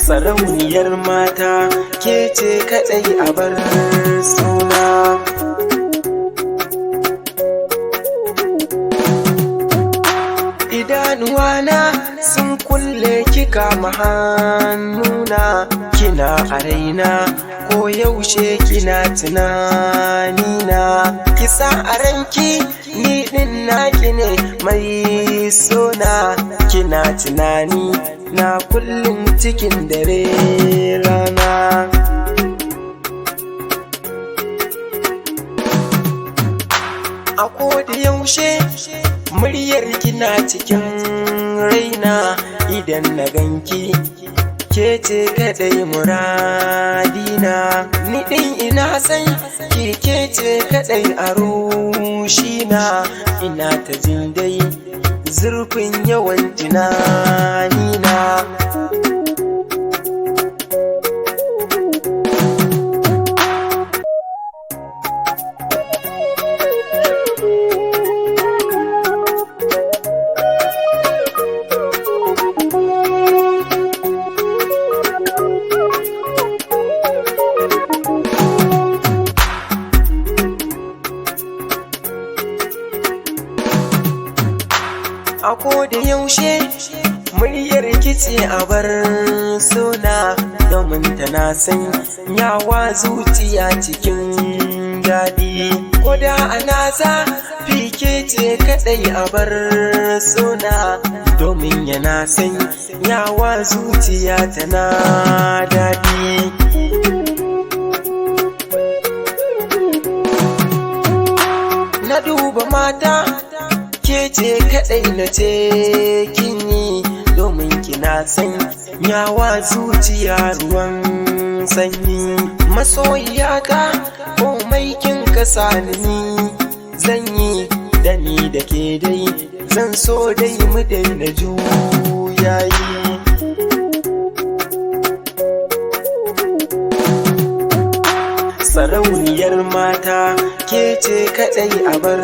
Sarauniyar mata ke ce kaɗai a bar suna. Idanuwana sun kulle ki kama hannuna, kina a raina ko yaushe kina tunanina. Kisa a ranki ni ɗin naki ne mai sona, kina tunani na kullum cikin dare rana. A koda yaushe muryar kina cikin raina, idan na ganki ke ce kadai muradina. Ni ɗin ina san ki ke ce kadai a rushina, ina ta jin dai zurfin yawan tunanina. A koda yaushe muryar kice a bar suna, domin tana san yawa zuciya cikin daɗi. Koda ana zafi ke ce kaɗai a bar suna, domin yana san yawa zuciya tana daɗi. Na duba mata ke ce kaɗai na ce kin yi, domin kina san yawa zuciya ruwan sanyi. Masoyiyata komai kin kasa ni zan yi, da ni da ke dai zan so dai mu daina juyayi. Sarauniyar mata ke ce kaɗai a bar